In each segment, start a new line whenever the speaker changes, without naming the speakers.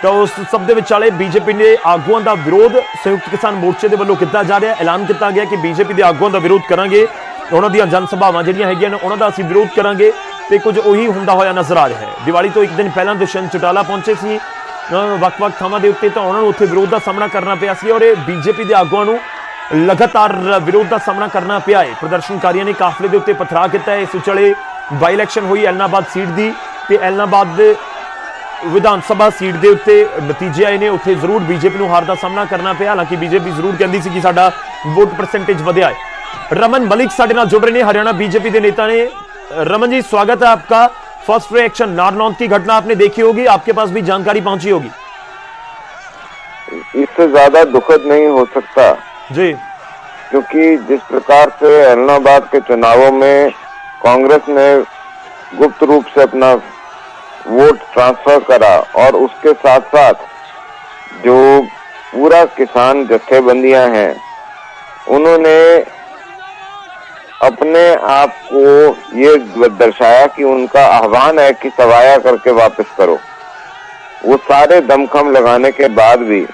तो उस सब दे विचाले बीजेपी ने आगुआं दा विरोध संयुक्त किसान मोर्चे दे वल्लों किया जा रहा है। ऐलान किया गया कि बीजेपी के आगुआं दा विरोध करांगे, उन्हां दी जन सभावां जिहड़ियां हैगियां ने उन्हां दा असीं विरोध करांगे ते कुछ उही हुंदा होया नज़र आ रहा है। दिवाली तो एक दिन पहलां दुष्यंत चौटाला पहुंचे सी ਵੱਖ-ਵੱਖ ਥਾਵਾਂ ਦੇ ਉੱਤੇ, ਤਾਂ ਉਹਨਾਂ ਨੂੰ ਉੱਥੇ ਵਿਰੋਧ ਦਾ ਸਾਹਮਣਾ ਕਰਨਾ ਪਿਆ ਸੀ ਔਰ बीजेपी ਦੇ ਆਗੂਆਂ ਨੂੰ लगातार विरोध का सामना करना पिया है। प्रदर्शनकारियों ने काफले के उत्ते पथराव किया। इस विचाले बाई इलैक्शन हुई एलनाबाद सीट की, तो एलनाबाद विधान सभा सीट के उत्ते नतीजे आए ने, उत्थे जरूर बीजेपी को हार का सामना करना पिया। हालांकि बीजेपी जरूर कहती सी कि साडा वोट परसेंटेज वधिया है। रमन मलिक साडे नाल जुड़ रहे हैं, हरियाणा बीजेपी के नेता ने। रमन जी, स्वागत है आपका। फर्स्ट रिएक्शन, नारनौंद की घटना आपने देखी होगी, आपके पास भी जानकारी पहुंची होगी।
इससे ज्यादा दुखद नहीं हो सकता
जी,
क्योंकि जिस प्रकार से एलनाबाद के चुनावों में कांग्रेस ने गुप्त रूप से अपना वोट ट्रांसफर करा और उसके साथ साथ जो पूरा किसान जत्थेबंदियां हैं उन्होंने अपने आप को ये दर्शाया कि उनका आह्वान है कि सवाया करके वापस करो। वो सारे दमखम लगाने के बाद भी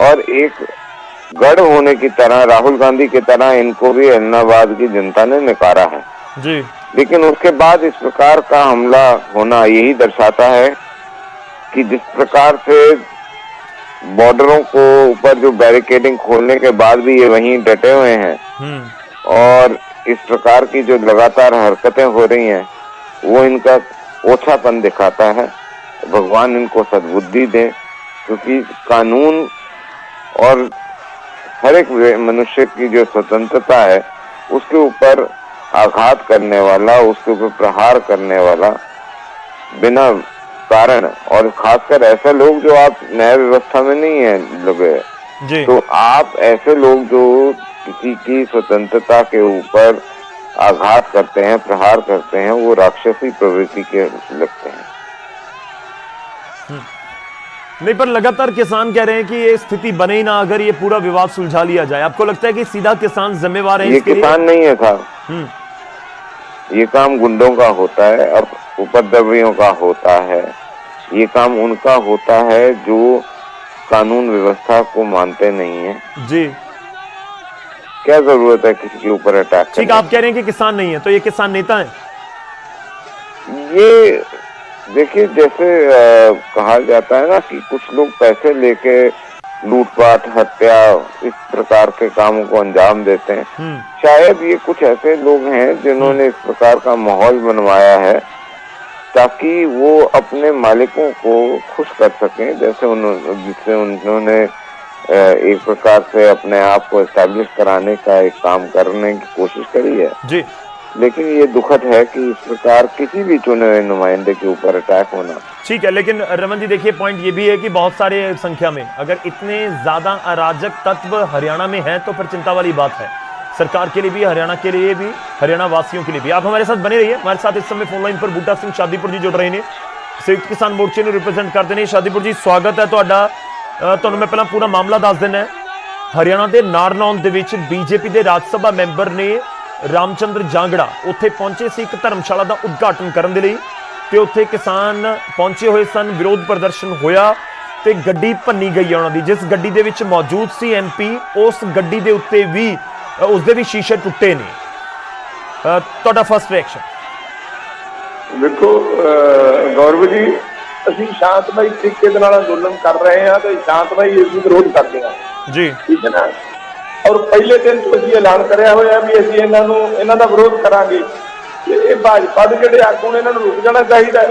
और एक गढ़ होने की तरह, राहुल गांधी की तरह इनको भी एलनाबाद की जनता ने नकारा है
जी।
लेकिन उसके बाद इस प्रकार का हमला होना यही दर्शाता है कि जिस प्रकार से बॉर्डरों को ऊपर जो बैरिकेडिंग खोलने के बाद भी ये वहीं डटे हुए हैं और इस प्रकार की जो लगातार हरकतें हो रही हैं वो इनका ओछापन दिखाता है। भगवान इनको सद्बुद्धि दे, क्योंकि कानून और हर एक मनुष्य की जो स्वतंत्रता है उसके ऊपर आघात करने वाला, उसके ऊपर प्रहार करने वाला बिना कारण, और खासकर ऐसे लोग जो आप न्याय व्यवस्था में नहीं है लगे, तो आप ऐसे लोग जो किसी की स्वतंत्रता के ऊपर आघात करते हैं, प्रहार करते हैं, वो राक्षसी प्रवृत्ति के लगते हैं।
नहीं, पर लगातार किसान कह रहे हैं कि ये स्थिति बने ही ना अगर ये पूरा विवाद सुलझा लिया जाए। आपको लगता है कि सीधा किसान जिम्मेवार है?
ये किसान नहीं है साहब, ये काम गुंडों का होता है, अब उपद्रवियों का होता है। ये काम उनका होता है जो कानून व्यवस्था को मानते नहीं है
जी।
क्या जरूरत है किसी के ऊपर अटैक करने?
ठीक, आप कह रहे हैं कि किसान नहीं है, तो ये किसान नेता है?
ये देखिए, जैसे कहा जाता है ना कि कुछ लोग पैसे लेके लूटपाट, हत्या, इस प्रकार के कामों को अंजाम देते हैं। शायद ये कुछ ऐसे लोग हैं जिन्होंने इस प्रकार का माहौल बनवाया है ताकि वो अपने मालिकों को खुश कर सकें, जिससे उन्होंने एक प्रकार से अपने आप को एस्टैब्लिश कराने का एक काम करने की कोशिश करी है
जी।
लेकिन ये दुखद है कि इस प्रकार किसी भी चुने हुए नुमाइंदे के ऊपर अटैक होना।
ठीक है, लेकिन रमन जी देखिए, पॉइंट ये भी है कि बहुत सारे संख्या में अगर इतने ज्यादा अराजक तत्व हरियाणा में हैं तो फिर चिंता वाली बात है, सरकार के लिए भी, हरियाणा के लिए भी, हरियाणा वासियों के लिए भी। आप हमारे साथ बने रहिए। हमारे साथ इस समय फोन लाइन पर बूटा सिंह शादीपुर जी जुड़ रहे हैं, संयुक्त किसान मोर्चे को रिप्रेजेंट करते हैं। शादीपुर जी, स्वागत है तुहाडा। तुहानूं मैं पहला पूरा मामला दस देना है। हरियाणा के नारनौंद दे विच बीजेपी के राज सभा मैंबर ने रामचंद्र जांगड़ा उत्थे पहुंचे सी एक धर्मशाला का उद्घाटन करने के लिए, तो उत्थे किसान पहुंचे हुए सन, विरोध प्रदर्शन होया ते गड्डी भन्नी गई उन्हां दी, जिस गड्डी दे विच मौजूद सी एमपी, उस गड्डी दे उत्ते भी उसदे भी शीशे टुटे ने। तुहाडा फर्स्ट रिएक्शन?
देखो गौरव जी, ਅਸੀਂ शांतमई तरीके ਦੇ ਨਾਲ ਅੰਦੋਲਨ ਕਰ ਰਹੇ ਹਾਂ ਤੇ शांतमई ਇਸ ਨੂੰ ਵਿਰੋਧ ਕਰਦੇ ਹਾਂ
जी,
ठीक है ना। और पहले दिन तो ਅਸੀਂ ਐਲਾਨ ਕਰਿਆ ਹੋਇਆ ਵੀ ਅਸੀਂ ਇਹਨਾਂ ਦਾ ਵਿਰੋਧ ਕਰਾਂਗੇ। ਇਹ ਭਾਜਪਾ ਦੇ ਜਿਹੜੇ ਆਗੂ ਨੇ ਇਹਨਾਂ ਨੂੰ ਰੁਕ ਜਾਣਾ ਚਾਹੀਦਾ।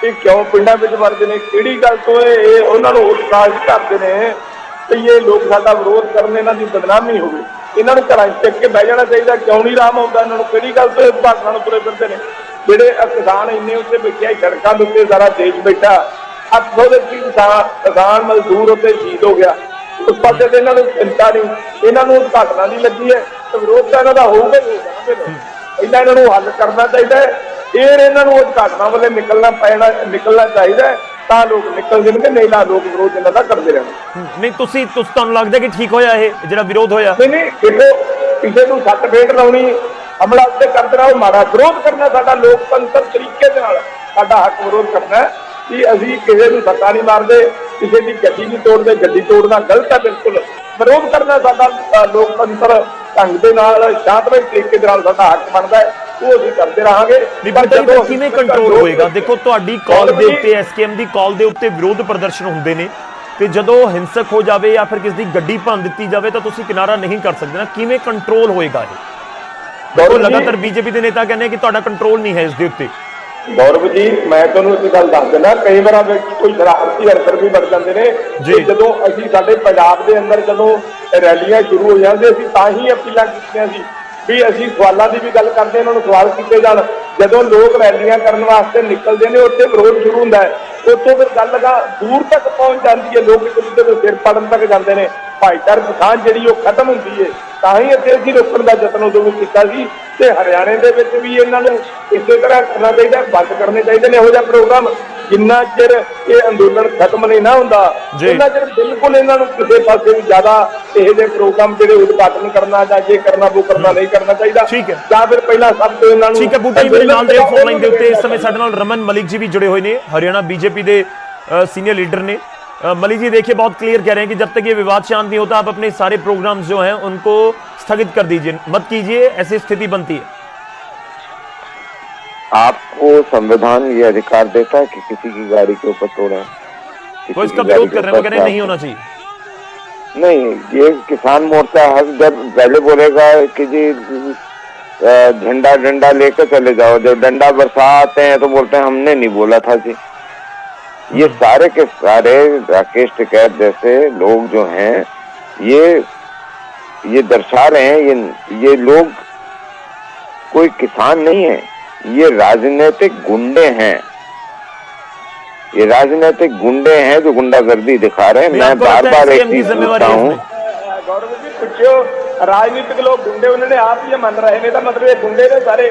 ਇਹ ਕਿਉਂ ਪਿੰਡਾਂ ਵਿੱਚ ਵਰਦੇ ਨੇ, ਕਿਹੜੀ ਗੱਲ ਤੋਂ ਇਹ ਉਹਨਾਂ ਨੂੰ ਉਤਸ਼ਾਹਿਤ ਕਰਦੇ ਨੇ ਤੇ ਇਹ ਲੋਕ ਸਾਡਾ ਵਿਰੋਧ ਕਰਨ, ਇਹਨਾਂ ਦੀ ਬਦਨਾਮੀ ਹੋਵੇ। ਇਹਨਾਂ ਨੂੰ ਘਰਾਂ 'ਚ ਟਿਕ ਕੇ ਬਹਿ ਜਾਣਾ ਚਾਹੀਦਾ। ਕਿਉਂ ਨਹੀਂ ਆਰਾਮ ਆਉਂਦਾ ਇਹਨਾਂ ਨੂੰ? ਕਿਹੜੀ ਗੱਲ ਤੋਂ ਇਹ ਭਾਸ਼ਣਾਂ ਨੂੰ ਤੁਰੇ ਫਿਰਦੇ ਨੇ? ਜਿਹੜੇ ਕਿਸਾਨ ਇੰਨੇ ਉੱਤੇ ਬੈਠੇ ਸੜਕਾਂ ਦੇ ਉੱਤੇ, ਸਾਰਾ ਦੇਸ਼ ਬੈਠਾ, 800 ਦੇ ਕਿਸਾਨ ਮਜ਼ਦੂਰ ਉੱਤੇ ਸ਼ਹੀਦ ਹੋ ਗਿਆ। उस पास इन्हों चिंता नहीं, इन्हों घटना नहीं लगी है, तो विरोध तो इन्हों होगा ही होगा। पहला इन्हों हल करना चाहिए, फिर इन्हों घटना वाले निकलना चाहिए, तो लोग निकल जाएंगे, नहीं ना लोग विरोध इन्हों का करते रहना।
नहीं, तुहानूं लगदा कि ठीक होया है जिहड़ा विरोध होया?
नहीं, देखो किसी को सट फेट लाउणी, हमला उत्ते कर देना, वो माड़ा। विरोध करना साडा लोकतंत्र तरीके दे नाल साडा हक विरोध करना कि असीं किसी नूं सट्टा नहीं मारदे, ਕਿਸੇ ਦੀ ਗੱਡੀ ਨਹੀਂ ਤੋੜਦੇ, ਗੱਡੀ ਤੋੜਨਾ ਗਲਤ ਹੈ ਬਿਲਕੁਲ। ਵਿਰੋਧ ਕਰਨਾ ਸਾਡਾ ਲੋਕਤੰਤਰ ਢੰਗ ਦੇ ਨਾਲ ਸ਼ਾਂਤਮਈ ਤਰੀਕੇ ਦੇ ਨਾਲ ਸਾਡਾ ਹੱਕ ਬਣਦਾ ਹੈ, ਉਹ ਅਸੀਂ ਕਰਦੇ ਰਹਾਂਗੇ।
ਪਰ ਜਦੋਂ ਕਿਵੇਂ ਕੰਟਰੋਲ ਹੋਏਗਾ? ਦੇਖੋ ਤੁਹਾਡੀ ਕਾਲ ਦੇ ਉੱਤੇ, ਐਸਕੇਐਮ ਦੀ ਕਾਲ ਦੇ ਉੱਤੇ ਵਿਰੋਧ ਪ੍ਰਦਰਸ਼ਨ ਹੁੰਦੇ ਨੇ, ਤੇ ਜਦੋਂ ਹਿੰਸਕ ਹੋ ਜਾਵੇ ਜਾਂ ਫਿਰ ਕਿਸੇ ਦੀ ਗੱਡੀ ਭੰਨ ਦਿੱਤੀ ਜਾਵੇ ਤਾਂ ਤੁਸੀਂ ਕਿਨਾਰਾ ਨਹੀਂ ਕਰ ਸਕਦੇ ਨਾ, ਕਿਵੇਂ ਕੰਟਰੋਲ ਹੋਏਗਾ ਇਹ? ਦੇਖੋ ਲਗਾਤਾਰ ਬੀਜੇਪੀ ਦੇ ਨੇਤਾ ਕਹਿੰਦੇ ਕਿ ਤੁਹਾਡਾ ਕੰਟਰੋਲ ਨਹੀਂ ਹੈ ਇਸ ਦੇ ਉੱਤੇ।
ਗੌਰਵ ਜੀ, ਮੈਂ ਤੁਹਾਨੂੰ ਇੱਕ ਗੱਲ ਦੱਸ ਦਿੰਦਾ, ਕਈ ਵਾਰ ਕੋਈ ਸ਼ਰਾਰਤੀ ਅਨਸਰ ਵੀ ਬਣ ਜਾਂਦੇ ਨੇ। ਜਦੋਂ ਅਸੀਂ ਸਾਡੇ ਪੰਜਾਬ ਦੇ ਅੰਦਰ ਜਦੋਂ ਰੈਲੀਆਂ ਸ਼ੁਰੂ ਹੋ ਜਾਂਦੇ, ਅਸੀਂ ਤਾਂ ਹੀ ਅਪੀਲਾਂ ਕੀਤੀਆਂ ਸੀ ਵੀ ਅਸੀਂ ਸਵਾਲਾਂ ਦੀ ਵੀ ਗੱਲ ਕਰਦੇ, ਇਹਨਾਂ ਨੂੰ ਸਵਾਲ ਕੀਤੇ ਜਾਣ। ਜਦੋਂ ਲੋਕ ਰੈਲੀਆਂ ਕਰਨ ਵਾਸਤੇ ਨਿਕਲਦੇ ਨੇ, ਉੱਥੇ ਵਿਰੋਧ ਸ਼ੁਰੂ ਹੁੰਦਾ ਹੈ, ਉੱਥੋਂ ਫਿਰ ਗੱਲ ਦੂਰ ਤੱਕ ਪਹੁੰਚ ਜਾਂਦੀ ਹੈ, ਲੋਕ ਇੱਕ ਦੂਜੇ ਦੇ ਸਿਰ ਪਾੜਨ ਤੱਕ ਜਾਂਦੇ ਨੇ। ਭਾਈਚਾਰਕ ਸਾਂਝ ਜਿਹੜੀ ਉਹ ਖਤਮ ਹੁੰਦੀ ਹੈ। ਤਾਂ ਹੀ ਇੱਥੇ ਅਸੀਂ ਰੋਕਣ ਦਾ ਯਤਨ ਉਦੋਂ ਵੀ ਕੀਤਾ ਸੀ, ਤੇ ਹਰਿਆਣੇ ਦੇ ਵਿੱਚ ਵੀ ਇਹਨਾਂ ਨੂੰ ਇਸੇ ਤਰ੍ਹਾਂ ਕਰਨਾ ਚਾਹੀਦਾ, ਬੰਦ ਕਰਨੇ ਚਾਹੀਦੇ ਨੇ ਇਹੋ ਜਿਹਾ ਪ੍ਰੋਗਰਾਮ। ਜਿੰਨਾ ਚਿਰ ਇਹ ਅੰਦੋਲਨ ਖਤਮ ਨਹੀਂ ਨਾ ਹੁੰਦਾ, ਉਹਨਾਂ ਚਿਰ ਬਿਲਕੁਲ ਇਹਨਾਂ ਨੂੰ ਕਿਸੇ ਪਾਸੇ ਵੀ ਜ਼ਿਆਦਾ ਇਹੋ ਜਿਹੇ ਪ੍ਰੋਗਰਾਮ ਜਿਹੜੇ ਉਦਘਾਟਨ ਕਰਨਾ ਜਾਂ ਇਹ ਕਰਨਾ ਉਹ ਕਰਨਾ ਨਹੀਂ ਕਰਨਾ ਚਾਹੀਦਾ। ਜਾਂ ਫਿਰ ਪਹਿਲਾਂ ਸਭ ਤੋਂ ਇਹਨਾਂ ਨੂੰ
ਠੀਕ ਹੈ। ਬੂਟਾ ਜੀ ਮੇਰੇ ਨਾਲ ਦੇ ਫੋਨ ਲਾਈਨ ਦੇ ਉੱਤੇ ਇਸ ਸਮੇਂ ਸਾਡੇ ਨਾਲ ਰਮਨ मलिक जी भी जुड़े हुए हैं, हरियाणा बीजेपी के सीनियर लीडर ने। मलिक जी देखिए, बहुत क्लियर कह रहे हैं कि जब तक ये विवाद शांत नहीं होता आप अपने सारे प्रोग्राम्स जो हैं उनको स्थगित कर दीजिए, मत कीजिए, ऐसी स्थिति बनती है।
आपको संविधान ये अधिकार देता है कि किसी की गाड़ी के ऊपर तोड़े?
वो इसका विरोध कर रहे हैं, वो कह रहे हैं नहीं होना चाहिए।
नहीं, ये किसान मोर्चा हर जब पहले बोलेगा कि जी झंडा डंडा लेकर चले जाओ, जब डंडा बरसा आते हैं तो बोलते हैं हमने नहीं बोला था जी। ये सारे के सारे राकेश टिकैत जैसे लोग जो हैं ये दर्शा रहे हैं, ये लोग कोई किसान नहीं है, ये राजनीतिक गुंडे हैं। ये राजनीतिक गुंडे हैं जो गुंडागर्दी दिखा रहे हैं। मैं बार बार एक चीज पूछता हूँ,
गौरव जी पूछो, राजनीतिक लोग गुंडे उन्होंने आप ये मान रहे हैं, मतलब ये गुंडे ने सारे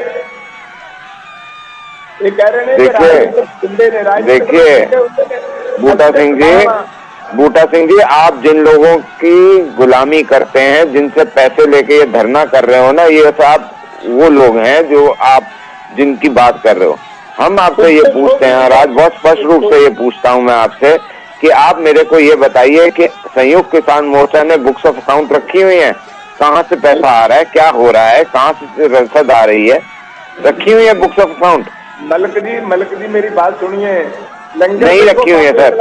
ये कह रहे हैं।
देखिए बूटा सिंह जी, आप जिन लोगों की गुलामी करते हैं, जिनसे पैसे लेके ये धरना कर रहे हो ना, ये सब वो लोग हैं जो आप जिनकी बात कर रहे हो। हम आपसे ये पूछते हैं, और आज बहुत स्पष्ट रूप से ये पूछता हूं मैं आपसे कि आप मेरे को ये बताइए कि संयुक्त किसान मोर्चा ने बुक्स ऑफ अकाउंट रखी हुई है? कहाँ से पैसा आ रहा है, क्या हो रहा है, कहाँ से रसद आ रही है? रखी हुई है books of account?
Malik ji मेरी बात सुनिए, लंगर
नहीं रखी हुई है सर।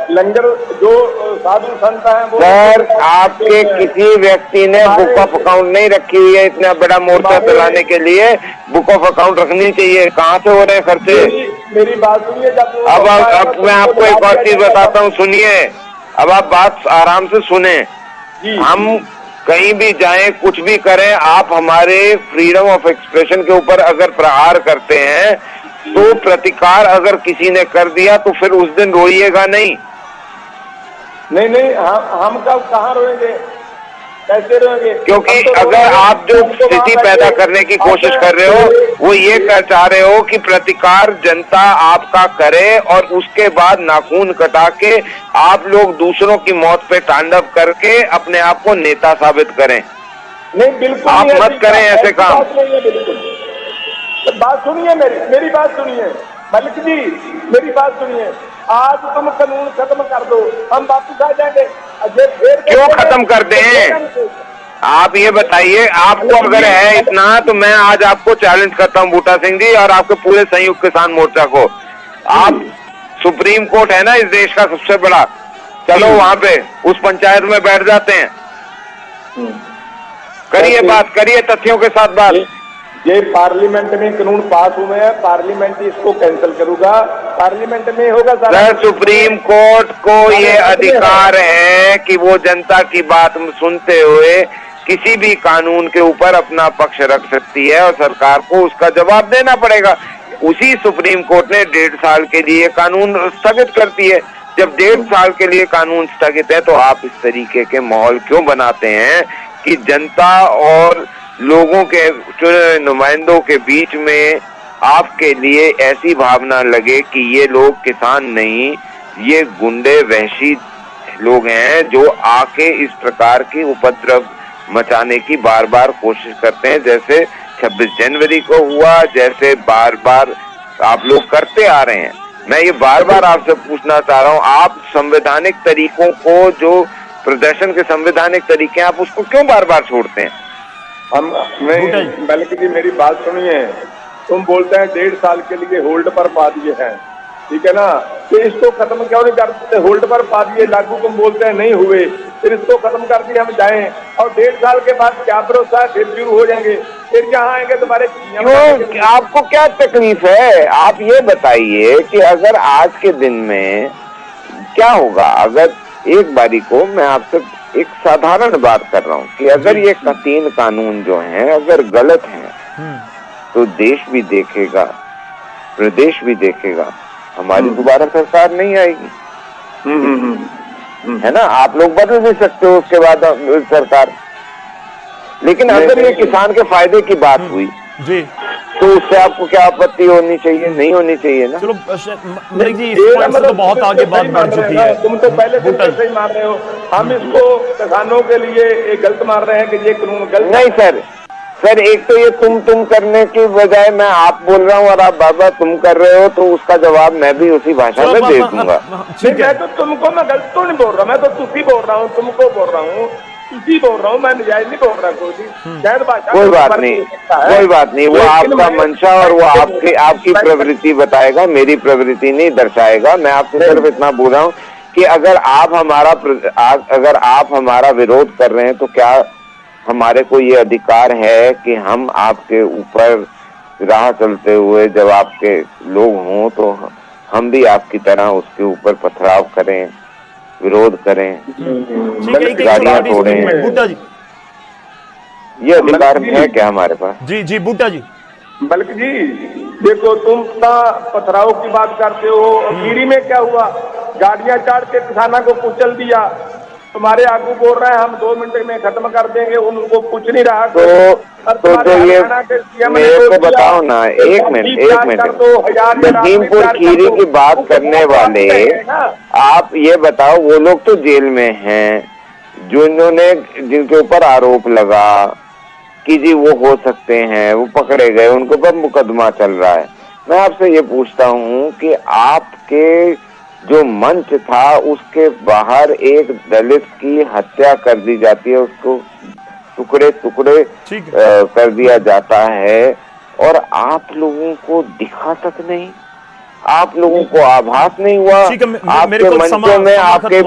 लंगर जो साधु संत हैं वो
सर, आपके किसी व्यक्ति ने बुक ऑफ अकाउंट नहीं रखी हुई है। इतना बड़ा मोर्चा चलाने के लिए बुक ऑफ अकाउंट रखनी चाहिए। कहाँ से हो रहे हैं खर्चे?
मेरी बात सुनिए।
अब मैं आपको एक और चीज बताता हूँ, सुनिए। अब आप बात आराम से सुने। हम कहीं भी जाएं, कुछ भी करें, आप हमारे फ्रीडम ऑफ एक्सप्रेशन के ऊपर अगर प्रहार करते हैं तो प्रतिकार अगर किसी ने कर दिया तो फिर उस दिन रोइएगा नहीं।
नहीं, हम कब कहाँ रोएंगे, कैसे रोएंगे?
क्योंकि अगर आप जो स्थिति पैदा करने की कोशिश कर रहे हो, वो ये चाह रहे हो कि प्रतिकार जनता आपका करे और उसके बाद नाखून कटा के आप लोग दूसरों की मौत पे तांडव करके अपने आप को नेता साबित करें।
नहीं, बिल्कुल
आप मत करें ऐसे काम।
बात सुनिए, मेरी बात सुनिए मलिक जी, मेरी बात सुनिए। आज तुम कानून खत्म कर दो, हम वापस आ जाएंगे।
क्यों खत्म कर दें? आप ये बताइए, आपको अगर है इतना तो मैं आज आपको चैलेंज करता हूँ बूटा सिंह जी और आपके पूरे संयुक्त किसान मोर्चा को। आप सुप्रीम कोर्ट है ना इस देश का सबसे बड़ा, चलो वहां पे उस पंचायत में बैठ जाते हैं, करिए बात, करिए तथ्यों के साथ बात।
ये पार्लियामेंट में कानून पास हुए हैं, पार्लियामेंट इसको कैंसिल करूंगा, पार्लियामेंट में होगा।
सर, सुप्रीम कोर्ट को ये अधिकार है कि वो जनता की बात सुनते हुए किसी भी कानून के ऊपर अपना पक्ष रख सकती है और सरकार को उसका जवाब देना पड़ेगा। उसी सुप्रीम कोर्ट ने 1.5 साल के लिए कानून स्थगित कर दिए। जब 1.5 साल के लिए कानून स्थगित है तो आप इस तरीके के माहौल क्यों बनाते हैं कि जनता और लोगों के चुने नुमाइंदों के बीच में आपके लिए ऐसी भावना लगे कि ये लोग किसान नहीं, ये गुंडे वहशी लोग हैं जो आके इस प्रकार की उपद्रव मचाने की बार बार कोशिश करते हैं, जैसे 26 जनवरी को हुआ, जैसे बार बार आप लोग करते आ रहे हैं। मैं ये बार बार आपसे पूछना चाह रहा हूँ, आप संवैधानिक तरीकों को, जो प्रदर्शन के संवैधानिक तरीके हैं, आप उसको क्यों बार बार छोड़ते हैं?
बल्कि जी मेरी बात सुनिए, तुम बोलते हैं 1.5 साल के लिए होल्ड पर पा दिए हैं, ठीक है ना, तो इसको खत्म क्यों नहीं करते? होल्ड पर पा दिए, लागू तुम बोलते हैं नहीं हुए, फिर इसको खत्म कर दिए हम जाएं, और 1.5 साल के बाद क्या भरोसा है फिर शुरू हो जाएंगे, फिर यहाँ आएंगे तुम्हारे
क्यों? आपको क्या तकलीफ है? आप ये बताइए कि अगर आज के दिन में क्या होगा, अगर एक बारी को मैं आपसे एक साधारण बात कर रहा हूँ कि अगर ये 3 कानून जो हैं अगर गलत हैं तो देश भी देखेगा, प्रदेश भी देखेगा, हमारी दोबारा सरकार नहीं आएगी। है ना? आप लोग बदल भी सकते हो उसके बाद सरकार, लेकिन अगर ये किसान के फायदे की बात हुई
जी,
तो उससे आपको क्या आपत्ति होनी चाहिए? नहीं होनी चाहिए ना।
चलो मलिक जी, इस पॉइंट से तो बहुत आगे बात बढ़ चुकी है।
तुम तो पहले दिन से सही मार रहे हो, हम इसको किसानों के लिए एक गलत मार रहे हैं कि ये कानून गलत
नहीं सर, एक तो ये तुम करने की बजाय मैं आप बोल रहा हूँ और आप बार तुम कर रहे हो, तो उसका जवाब मैं भी उसी भाषा में दे दूंगा।
मैं तो तुमको, मैं गलत तो नहीं बोल रहा, मैं तो तुसी बोल रहा हूँ, तुमको बोल रहा हूँ, तुसी बोल रहा हूँ, मैं नजायज नहीं बोल रहा।
कोई बात नहीं, वो आपका मंशा और वो आपकी प्रवृत्ति बताएगा, मेरी प्रवृत्ति नहीं दर्शाएगा। मैं आपसे सिर्फ इतना बोल रहा हूँ कि अगर आप हमारा विरोध कर रहे हैं तो क्या हमारे को ये अधिकार है कि हम आपके ऊपर राह चलते हुए जब आपके लोग हों तो हम भी आपकी तरह उसके ऊपर पथराव करें, विरोध करें, गाड़ियां तोड़ें?
बूटा जी,
ये अधिकार है क्या हमारे पास?
जी बूटा जी।
बल्कि जी देखो, तुम पथराव की बात करते हो, गिरी में क्या हुआ? गाड़ियां चाड़ के किसानों को कुचल दिया, तुम्हारे आगू बोल रहे हैं हम 2 मिनट में खत्म कर देंगे, उनको कुछ नहीं रहा।
तो ये मेरे को बताओ ना, एक मिनट, लखीमपुर खीरी की बात करने वाले, आप ये बताओ, वो लोग तो जेल में हैं, जिनके ऊपर आरोप लगा कि जी वो हो सकते हैं, वो पकड़े गए, उनको पर मुकदमा चल रहा है। मैं आपसे ये पूछता हूँ कि आपके जो मंच था उसके बाहर एक दलित की हत्या कर दी जाती है, उसको टुकड़े टुकड़े कर दिया जाता है, और आप लोगों को दिखा तक नहीं, आप लोगों को आभास नहीं हुआ, आपके मंचों में आपके